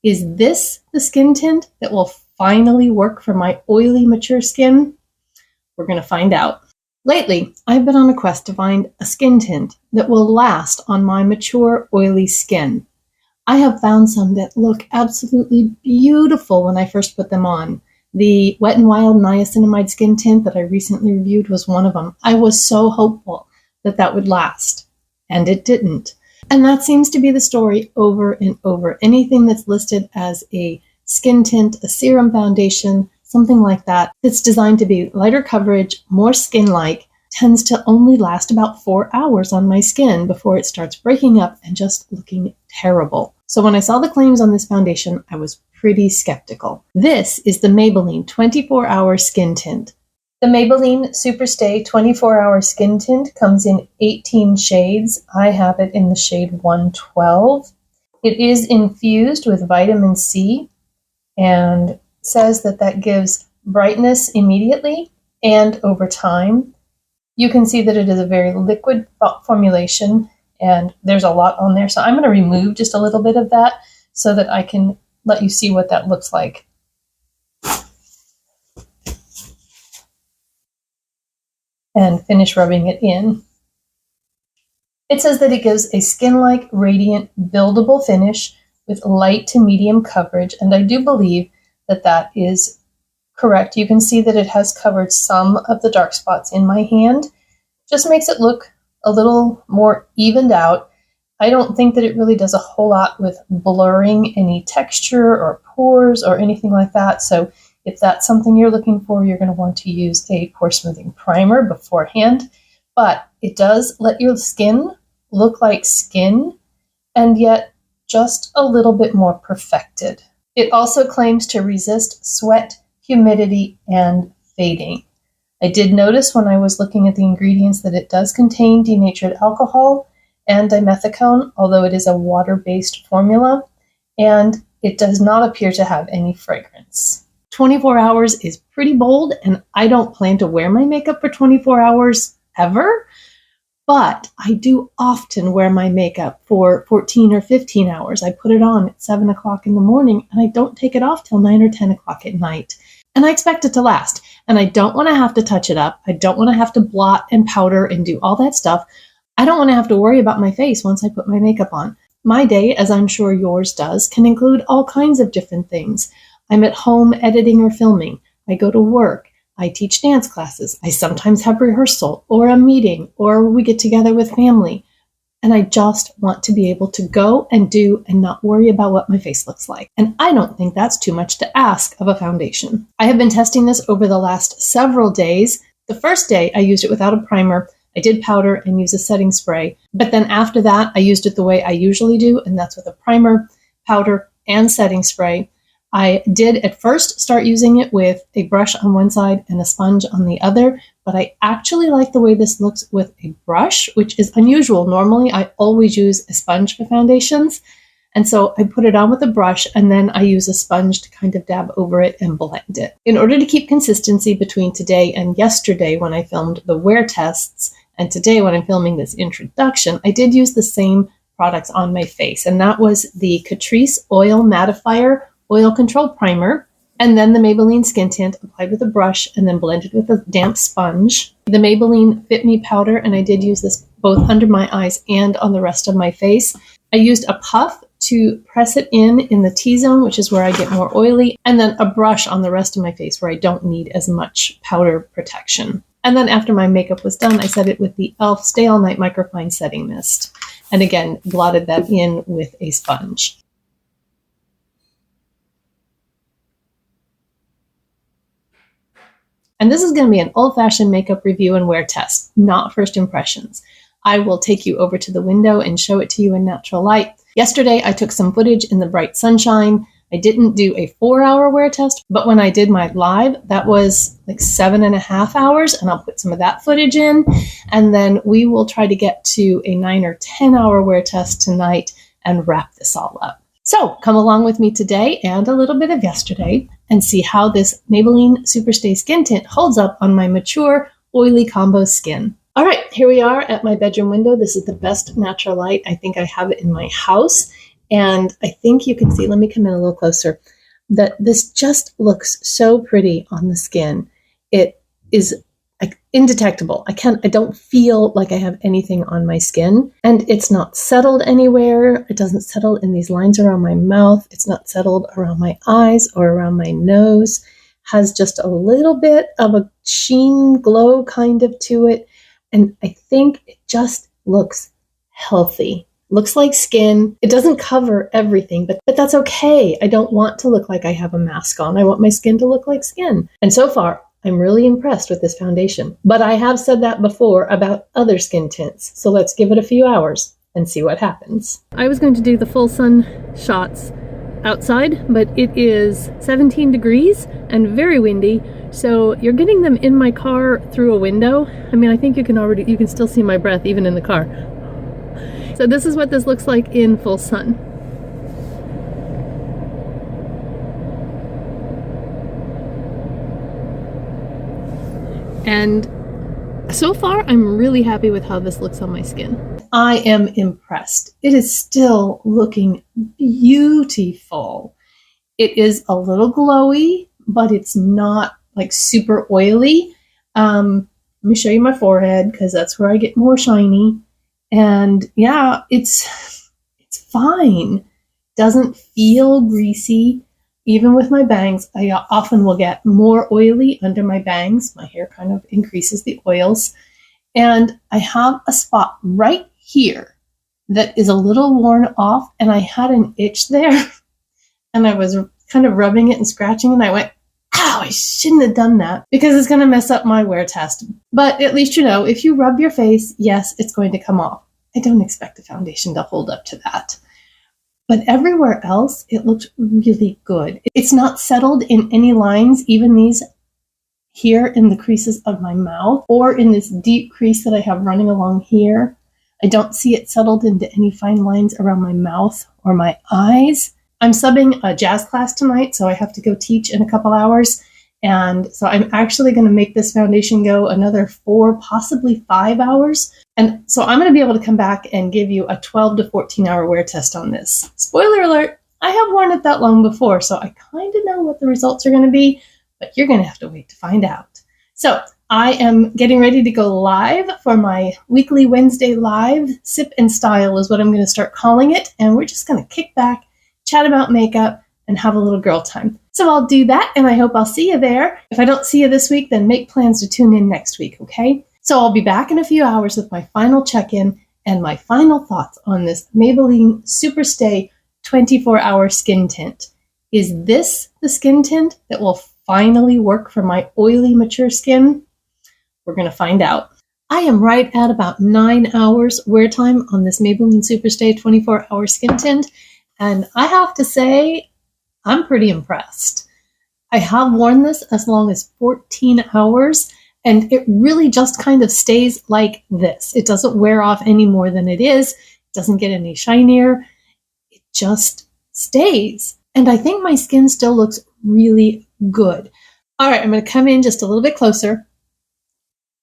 Is this the skin tint that will finally work for my oily, mature skin? We're going to find out. Lately, I've been on a quest to find a skin tint that will last on my mature, oily skin. I have found some that look absolutely beautiful when I first put them on. The Wet n Wild Niacinamide skin tint that I recently reviewed was one of them. I was so hopeful that that would last, and it didn't. And that seems to be the story over and over. Anything that's listed as a skin tint, a serum foundation, something like that, that's designed to be lighter coverage, more skin-like, tends to only last about 4 hours on my skin before it starts breaking up and just looking terrible. So when I saw the claims on this foundation, I was pretty skeptical. This is the Maybelline 24-Hour Skin Tint. The Maybelline Superstay 24-Hour Skin Tint comes in 18 shades. I have it in the shade 112. It is infused with vitamin C and says that that gives brightness immediately and over time. You can see that it is a very liquid formulation, and there's a lot on there. So I'm going to remove just a little bit of that so that I can let you see what that looks like. And finish rubbing it in. It says that it gives a skin-like, radiant, buildable finish with light to medium coverage, and I do believe that that is correct. You can see that it has covered some of the dark spots in my hand. Just makes it look a little more evened out. I don't think that it really does a whole lot with blurring any texture or pores or anything like that. So if that's something you're looking for, you're going to want to use a pore smoothing primer beforehand. But it does let your skin look like skin, and yet just a little bit more perfected. It also claims to resist sweat, humidity, and fading. I did notice when I was looking at the ingredients that it does contain denatured alcohol and dimethicone, although it is a water-based formula, and it does not appear to have any fragrance. 24 hours is pretty bold, and I don't plan to wear my makeup for 24 hours ever, but I do often wear my makeup for 14 or 15 hours. I put it on at 7 o'clock in the morning, and I don't take it off till 9 or 10 o'clock at night. And I expect it to last, and I don't want to have to touch it up. I don't want to have to blot and powder and do all that stuff. I don't want to have to worry about my face once I put my makeup on. My day, as I'm sure yours does, can include all kinds of different things. I'm at home editing or filming. I go to work. I teach dance classes. I sometimes have rehearsal or a meeting, or we get together with family. And I just want to be able to go and do and not worry about what my face looks like. And I don't think that's too much to ask of a foundation. I have been testing this over the last several days. The first day I used it without a primer. I did powder and use a setting spray. But then after that, I used it the way I usually do, and that's with a primer, powder, and setting spray. I did at first start using it with a brush on one side and a sponge on the other, but I actually like the way this looks with a brush, which is unusual. Normally, I always use a sponge for foundations. And so I put it on with a brush, and then I use a sponge to kind of dab over it and blend it. In order to keep consistency between today and yesterday when I filmed the wear tests, and today when I'm filming this introduction, I did use the same products on my face. And that was the Catrice Oil Mattifier Oil Control Primer, and then the Maybelline Skin Tint applied with a brush and then blended with a damp sponge. The Maybelline Fit Me Powder, and I did use this both under my eyes and on the rest of my face. I used a puff to press it in the T-zone, which is where I get more oily, and then a brush on the rest of my face where I don't need as much powder protection. And then after my makeup was done, I set it with the e.l.f. Stay All Night Microfine Setting Mist, and again, blotted that in with a sponge. And this is going to be an old-fashioned makeup review and wear test, not first impressions. I will take you over to the window and show it to you in natural light. Yesterday, I took some footage in the bright sunshine. I didn't do a 4-hour wear test, but when I did my live, that was like 7.5 hours, and I'll put some of that footage in. And then we will try to get to a 9 or 10-hour wear test tonight and wrap this all up. So come along with me today and a little bit of yesterday and see how this Maybelline Superstay Skin Tint holds up on my mature, oily combo skin. All right, here we are at my bedroom window. This is the best natural light I think I have it in my house. And I think you can see, let me come in a little closer, that this just looks so pretty on the skin. It is like indetectable. I don't feel like I have anything on my skin, and it's not settled anywhere. It doesn't settle in these lines around my mouth. It's not settled around my eyes or around my nose. Has just a little bit of a sheen glow kind of to it. And I think it just looks healthy. Looks like skin. It doesn't cover everything, but that's okay. I don't want to look like I have a mask on. I want my skin to look like skin. And so far, I'm really impressed with this foundation. But I have said that before about other skin tints. So let's give it a few hours and see what happens. I was going to do the full sun shots outside, but it is 17 degrees and very windy. So you're getting them in my car through a window. I mean, I think you can still see my breath even in the car. So this is what this looks like in full sun. And so far, I'm really happy with how this looks on my skin. I am impressed. It is still looking beautiful. It is a little glowy, but it's not like super oily. Let me show you my forehead because that's where I get more shiny. And yeah, it's fine. Doesn't feel greasy. Even with my bangs, I often will get more oily under my bangs. My hair kind of increases the oils. And I have a spot right here that is a little worn off, and I had an itch there. And I was kind of rubbing it and scratching, and I went, ow, I shouldn't have done that because it's going to mess up my wear test. But at least you know, if you rub your face, yes, it's going to come off. I don't expect the foundation to hold up to that. But everywhere else, it looked really good. It's not settled in any lines, even these here in the creases of my mouth or in this deep crease that I have running along here. I don't see it settled into any fine lines around my mouth or my eyes. I'm subbing a jazz class tonight, so I have to go teach in a couple hours. And so I'm actually going to make this foundation go another 4, possibly 5 hours. And so I'm going to be able to come back and give you a 12 to 14 hour wear test on this. Spoiler alert, I have worn it that long before, so I kind of know what the results are going to be, but you're going to have to wait to find out. So I am getting ready to go live for my weekly Wednesday live. Sip and Style is what I'm going to start calling it. And we're just going to kick back, chat about makeup, and have a little girl time. So I'll do that, and I hope I'll see you there. If I don't see you this week, then make plans to tune in next week, okay? So I'll be back in a few hours with my final check-in and my final thoughts on this Maybelline Superstay 24-hour skin tint. Is this the skin tint that will finally work for my oily, mature skin? We're going to find out. I am right at about 9 hours wear time on this Maybelline Superstay 24-hour skin tint, and I have to say, I'm pretty impressed. I have worn this as long as 14 hours, and it really just kind of stays like this. It doesn't wear off any more than it is. It doesn't get any shinier. It just stays. And I think my skin still looks really good. All right, I'm going to come in just a little bit closer,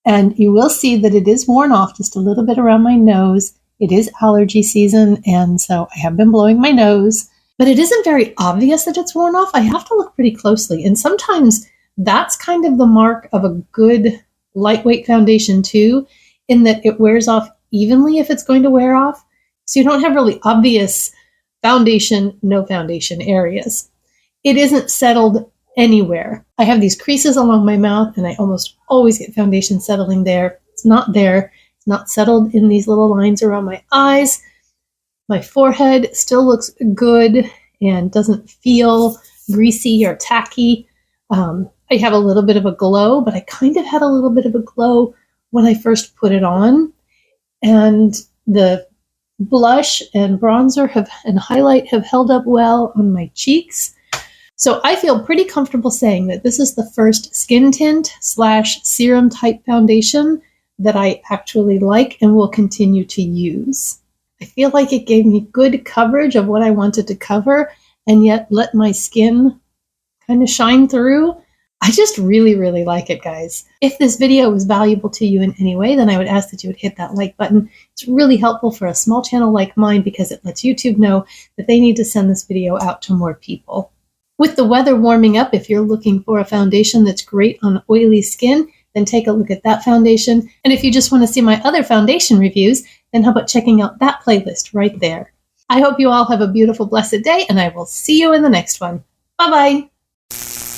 and you will see that it is worn off just a little bit around my nose. It is allergy season, and so I have been blowing my nose. But it isn't very obvious that it's worn off. I have to look pretty closely. And sometimes that's kind of the mark of a good lightweight foundation too, in that it wears off evenly if it's going to wear off. So you don't have really obvious foundation, no foundation areas. It isn't settled anywhere. I have these creases along my mouth, and I almost always get foundation settling there. It's not there. It's not settled in these little lines around my eyes. My forehead still looks good and doesn't feel greasy or tacky. I have a little bit of a glow, but I kind of had a little bit of a glow when I first put it on. And the blush and bronzer and highlight have held up well on my cheeks. So I feel pretty comfortable saying that this is the first skin tint / serum type foundation that I actually like and will continue to use. I feel like it gave me good coverage of what I wanted to cover and yet let my skin kind of shine through. I just really, really like it, guys. If this video was valuable to you in any way, then I would ask that you would hit that like button. It's really helpful for a small channel like mine because it lets YouTube know that they need to send this video out to more people. With the weather warming up, if you're looking for a foundation that's great on oily skin, then take a look at that foundation. And if you just want to see my other foundation reviews, then how about checking out that playlist right there? I hope you all have a beautiful, blessed day, and I will see you in the next one. Bye-bye.